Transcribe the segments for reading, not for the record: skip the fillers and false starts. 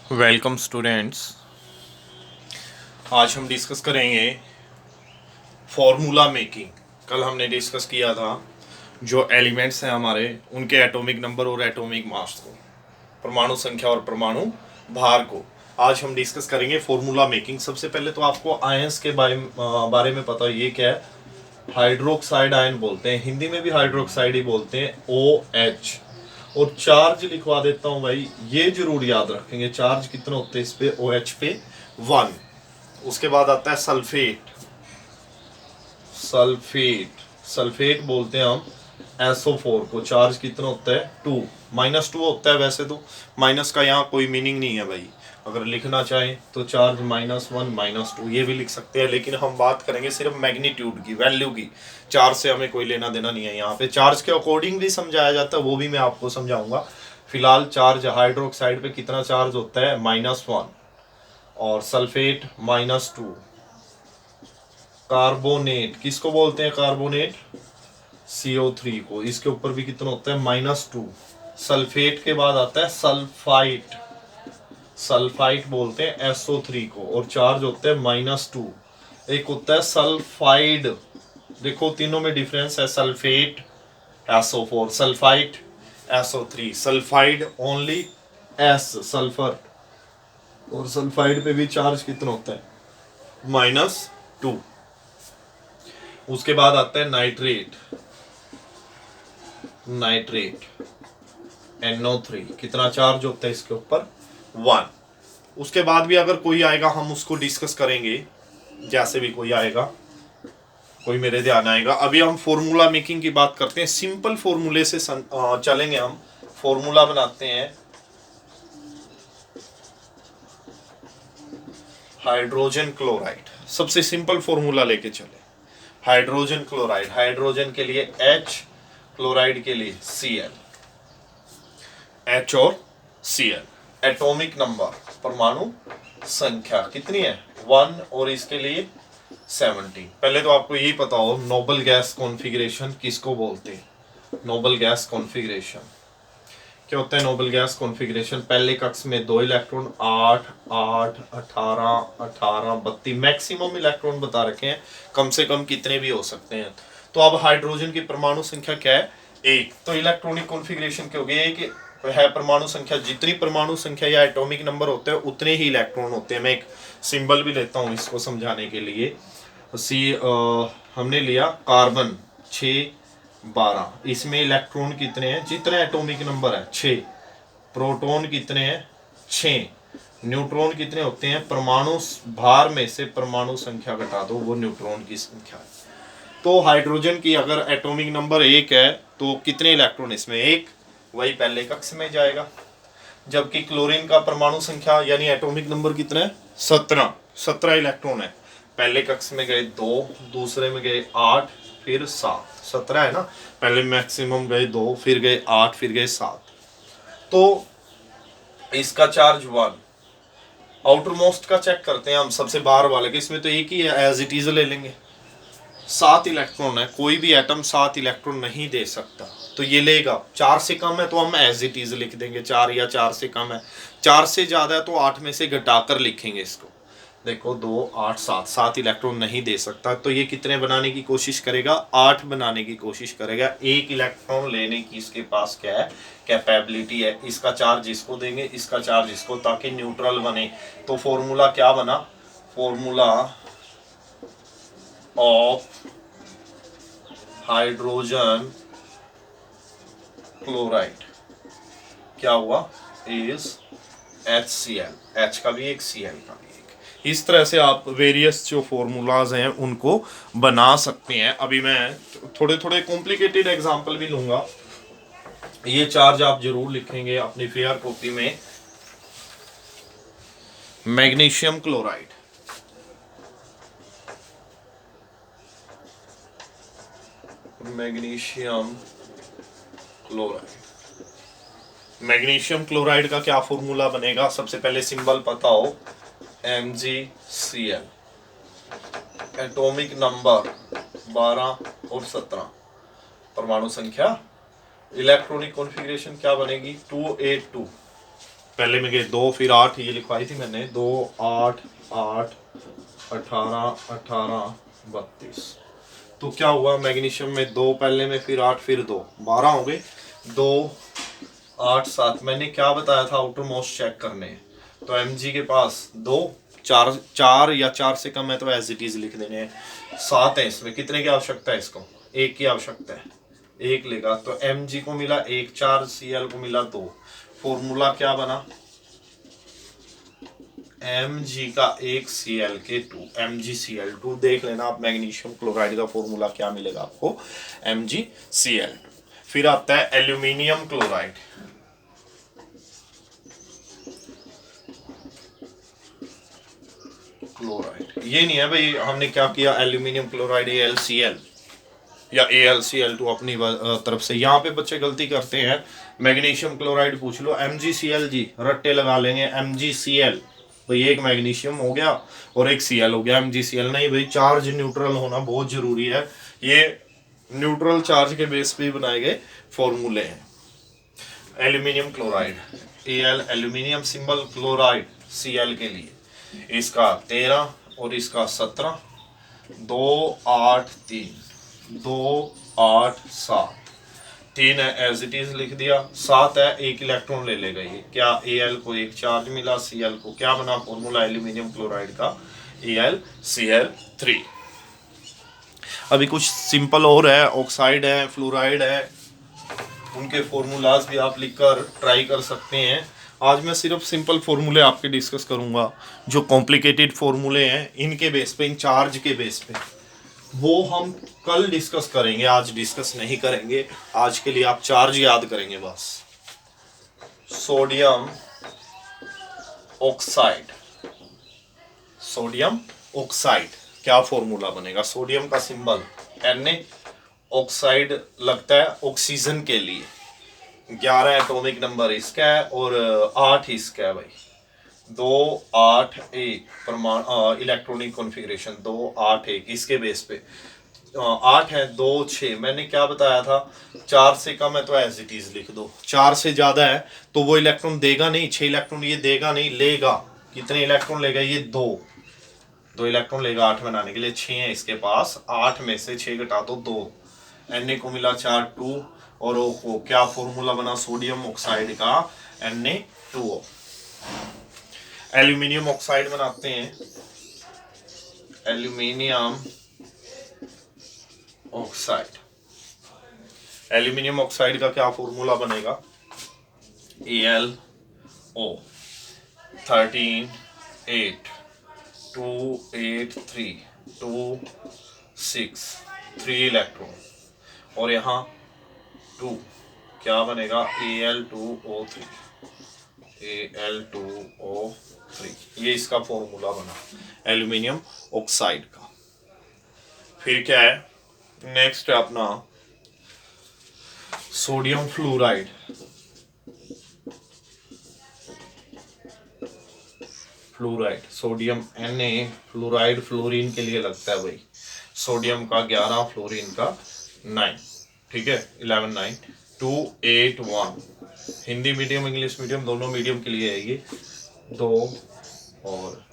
Welcome students. आज हम discuss करेंगे फॉर्मूला मेकिंग। कल हमने डिस्कस किया था जो एलिमेंट्स हैं हमारे उनके एटॉमिक नंबर और एटॉमिक मास को, परमाणु संख्या और परमाणु भार को। आज हम डिस्कस करेंगे फॉर्मूला मेकिंग। सबसे पहले तो आपको आयंस के बारे में पता है, ये क्या है? हाइड्रोक्साइड आयन बोलते हैं, हिंदी में भी हाइड्रोक्साइड ही बोलते हैं, OH। और चार्ज लिखवा देता हूं भाई, ये जरूर याद रखेंगे चार्ज कितना होता है इस पे, OH पे 1। उसके बाद आता है सल्फेट। सल्फेट सल्फेट बोलते हैं हम SO4 को। चार्ज कितना होता है 2, -2 होता है। वैसे तो माइनस का यहाँ कोई मीनिंग नहीं है भाई, अगर लिखना चाहें तो चार्ज -1 -2 ये भी लिख सकते हैं, लेकिन हम बात करेंगे सिर्फ मैग्नीट्यूड की, वैल्यू की। चार्ज से हमें कोई लेना देना नहीं है। यहाँ पे चार्ज के अकॉर्डिंग भी समझाया जाता है, वो भी मैं आपको समझाऊंगा। फिलहाल चार्ज हाइड्रोक्साइड पे कितना चार्ज होता है, -1, और सल्फेट -2। कार्बोनेट किसको बोलते हैं? कार्बोनेट CO3 को। इसके ऊपर भी कितना होता है, -2। सल्फेट के बाद आता है सल्फाइट। सल्फाइट बोलते हैं SO3 को, और चार्ज होता है -2। एक होता है सल्फाइड। देखो तीनों में डिफरेंस है, sulphate SO4, sulphite SO3। Sulphide only S sulphur, और सल्फाइड पे भी चार्ज कितना होता है, -2। उसके बाद आता है नाइट्रेट। नाइट्रेट NO3, कितना चार्ज होता है इसके ऊपर, 1। उसके बाद भी अगर कोई आएगा हम उसको डिस्कस करेंगे, जैसे भी कोई आएगा, कोई मेरे ध्यान आएगा। अभी हम फॉर्मूला मेकिंग की बात करते हैं। सिंपल फॉर्मूले से चलेंगे हम। फॉर्मूला बनाते हैं हाइड्रोजन क्लोराइड। सबसे सिंपल फॉर्मूला लेके चले। हाइड्रोजन क्लोराइड, हाइड्रोजन के लिए H, क्लोराइड के लिए Cl। H और Cl। एटॉमिक नंबर, परमाणु संख्या कितनी है, 1, और इसके लिए 17। पहले तो आपको यही पता हो नोबल गैस कॉन्फ़िगरेशन किसको बोलते हैं। नोबल गैस कॉन्फ़िगरेशन क्या होता है? नोबल गैस कॉन्फ़िगरेशन, पहले कक्ष में 2 इलेक्ट्रॉन, 8 8 18 18 32 मैक्सिमम इलेक्ट्रॉन बता रखे हैं, कम से कम कितने भी हो सकते हैं। तो अब हाइड्रोजन की परमाणु संख्या क्या है, 1। तो इलेक्ट्रॉनिक कॉन्फ़िगरेशन क्या होगी, एक है परमाणु संख्या। जितनी परमाणु संख्या या एटॉमिक नंबर होते हैं उतने ही इलेक्ट्रॉन होते हैं। मैं एक सिंबल भी लेता हूँ इसको समझाने के लिए। हमने लिया कार्बन 6 12, इसमें इलेक्ट्रॉन कितने हैं, जितने एटॉमिक नंबर है 6। प्रोटॉन कितने हैं, 6। न्यूट्रॉन कितने होते हैं, परमाणु भार में से परमाणु संख्या घटा दो, वो न्यूट्रॉन की संख्या है। तो हाइड्रोजन की अगर एटॉमिक नंबर 1 है तो कितने इलेक्ट्रॉन इसमें, 1, वही पहले कक्ष में जाएगा। जबकि क्लोरीन का परमाणु संख्या यानी एटॉमिक नंबर कितना है, 17 इलेक्ट्रॉन है। पहले कक्ष में गए 2, दूसरे में गए 8, फिर 7। 17 है ना, पहले मैक्सिमम गए 2, फिर गए 8, फिर गए 7। तो इसका चार्ज 1। आउटर मोस्ट का चेक करते हैं हम, सबसे बाहर वाले के। इसमें तो एक ही है, एज इट इज ले लेंगे। 7 इलेक्ट्रॉन है, कोई भी एटम 7 इलेक्ट्रॉन नहीं दे सकता, तो ये लेगा। 4 से कम है तो हम एज इट इज लिख देंगे 4, या 4 से कम है। 4 से ज्यादा है तो 8 में से घटाकर लिखेंगे इसको। देखो 2 8 7, 7 इलेक्ट्रॉन नहीं दे सकता, तो ये कितने बनाने की कोशिश करेगा, 8 बनाने की कोशिश करेगा। 1 इलेक्ट्रॉन लेने की इसके पास क्या है, कैपेबिलिटी है। इसका चार्ज इसको देंगे, इसका चार्ज इसको, ताकि न्यूट्रल बने। तो फॉर्मूला क्या बना, फॉर्मूला ऑफ हाइड्रोजन क्लोराइड क्या हुआ, इज HCl। H का भी एक, Cl का भी एक। इस तरह से आप वेरियस जो फॉर्मूलाज हैं उनको बना सकते हैं। अभी मैं थोड़े थोड़े कॉम्प्लिकेटेड एग्जांपल भी लूंगा। ये चार्ज आप जरूर लिखेंगे अपनी फेयर कॉपी में। Magnesium chloride, magnesium chloride. Magnesium chloride का क्या फॉर्मूला बनेगा, सबसे पहले सिंबल पता हो, MgCl। एटॉमिक नंबर 12 और 17, परमाणु संख्या। इलेक्ट्रॉनिक कॉन्फ़िगरेशन क्या बनेगी, 282। पहले में गए 2 फिर 8, ये लिखवाई थी मैंने, 2 8 8 18 18 32। तो क्या हुआ, मैग्नीशियम में 2 पहले में, फिर 8 फिर 2, 12 हो गए। 2 8 7, मैंने क्या बताया था आउटर मोस्ट चेक करने, तो mg के पास 2 4 या 4 से कम है तो एज इट इज लिख देने हैं। 7 है इसमें, कितने की आवश्यकता है, इसको 1 की आवश्यकता है, 1 लेगा तो mg को मिला 1, 4 Cl को मिला 2। फॉर्मूला क्या बना, mg का 1 Cl के 2, MgCl2 देख लेना आप, मैग्नीशियम क्लोराइड का फॉर्मूला क्या मिलेगा आपको, MgCl2। फिर आता है एल्यूमिनियम क्लोराइड, ये नहीं है भाई हमने क्या किया, एल्यूमिनियम क्लोराइड AlCl या AlCl2 अपनी तरफ से। यहाँ पे बच्चे गलती करते हैं, मैग्नीशियम क्लोराइड पूछ लो MgCl, जी रट्टे लगा लेंगे MgCl, भाई एक मैग्नीशियम हो गया और एक Cl हो गया, MgCl नहीं भाई, चार्ज न्यूट्रल होना बहुत जरूरी है। ये न्यूट्रल चार्ज के बेस पे बनाए गए फॉर्मूले हैं। Aluminium chloride Al aluminium symbol, chloride Cl के लिए, इसका 13 और इसका 17, 2 8 3 2 8 7, 3 है एज इट इज लिख दिया, 7 है 1 इलेक्ट्रॉन ले लेगा ये, क्या Al को 1 चार्ज मिला, Cl को क्या बना फॉर्मूला एल्यूमिनियम क्लोराइड का, AlCl3। अभी कुछ सिंपल और है, ऑक्साइड है, फ्लोराइड है, उनके फॉर्मूलाज भी आप लिखकर ट्राई कर सकते हैं। आज मैं सिर्फ सिंपल फॉर्मूले आपके डिस्कस करूंगा, जो कॉम्प्लिकेटेड फॉर्मूले हैं इनके बेस पे, इन चार्ज के बेस पे, वो हम कल डिस्कस करेंगे, आज डिस्कस नहीं करेंगे। आज के लिए आप चार्ज याद करेंगे बस। सोडियम ऑक्साइड, सोडियम ऑक्साइड क्या फॉर्मूला बनेगा, सोडियम का सिंबल Na, ऑक्साइड लगता है ऑक्सीजन के लिए, 11 एटॉमिक नंबर इसका है और 8 इसका है भाई, 2 8 1 परमाणु इलेक्ट्रॉनिक कॉन्फ़िगरेशन 2 8 1, इसके बेस पे 8 है 2 6, मैंने क्या बताया था, 4 से कम है तो एज इट इज लिख दो, 4 से ज्यादा है तो वो इलेक्ट्रॉन देगा नहीं, 6 इलेक्ट्रॉन ये देगा नहीं, लेगा कितने इलेक्ट्रॉन लेगा, ये 2 इलेक्ट्रॉन लेगा 8 बनाने के लिए, 6 है इसके पास, 8 में से 6 घटा दो 2, Na को मिला 4 2, और वो क्या फॉर्मूला बना सोडियम ऑक्साइड का, Na2O। एल्यूमिनियम ऑक्साइड बनाते हैं, एल्यूमिनियम ऑक्साइड, एल्यूमिनियम ऑक्साइड का क्या फॉर्मूला बनेगा, AlO 13 8 2 8 3 2 6, 3 इलेक्ट्रॉन, और यहाँ 2 क्या बनेगा, Al2O3, Al2O3, ये इसका फॉर्मूला बना एल्यूमिनियम ऑक्साइड का। फिर क्या है, नेक्स्ट है अपना sodium fluoride, fluoride sodium Na, fluoride fluorine के लिए लगता है भाई, सोडियम का 11 फ्लोरीन का 9, ठीक है 11 9 2 8 1, हिंदी मीडियम इंग्लिश मीडियम दोनों मीडियम के लिए है ये, 2 और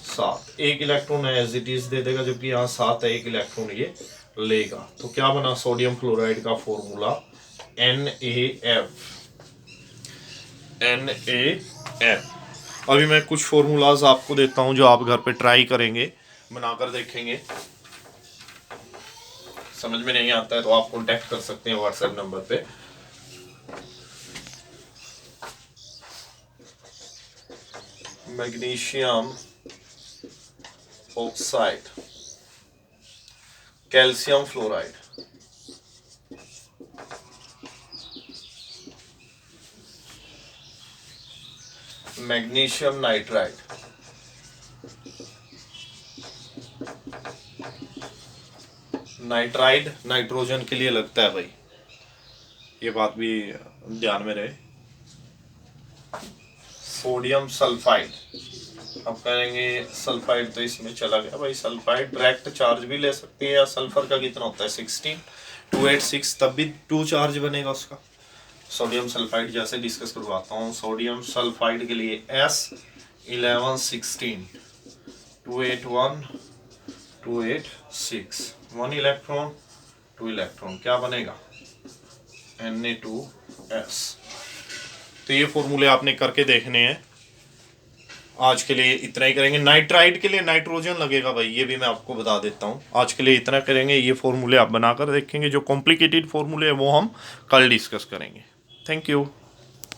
7, 1 इलेक्ट्रॉन है एज इट इज दे देगा, जबकि यहाँ 7 है 1 इलेक्ट्रॉन ये लेगा। तो क्या बना सोडियम फ्लोराइड का फॉर्मूला, NaF। अभी मैं कुछ फॉर्मूलाज आपको देता हूं जो आप घर पे ट्राई करेंगे, बनाकर देखेंगे, समझ में नहीं आता है तो आप कांटेक्ट कर सकते हैं व्हाट्सएप नंबर पे। Magnesium oxide, calcium fluoride, magnesium nitride, nitride nitrogen के लिए लगता है भाई, ये बात भी ध्यान में रहे। सोडियम सल्फाइड, अब कहेंगे सल्फाइड तो इसमें चला गया भाई, सल्फाइड डायरेक्ट चार्ज भी ले सकते हैं, या सल्फर का कितना होता है 16 286, तब भी 2 चार्ज बनेगा उसका, सोडियम सल्फाइड जैसे डिस्कस करवाता हूँ। सोडियम सल्फाइड के लिए S1116 281 286 1 इलेक्ट्रॉन 2 इलेक्ट्रॉन, क्या बनेगा Na2S। तो ये फॉर्मूले आपने करके देखने हैं। आज के लिए इतना ही करेंगे। नाइट्राइड के लिए नाइट्रोजन लगेगा भाई, ये भी मैं आपको बता देता हूँ। आज के लिए इतना करेंगे, ये फॉर्मूले आप बनाकर देखेंगे। जो कॉम्प्लिकेटेड फॉर्मूले है वो हम कल डिस्कस करेंगे। Thank you.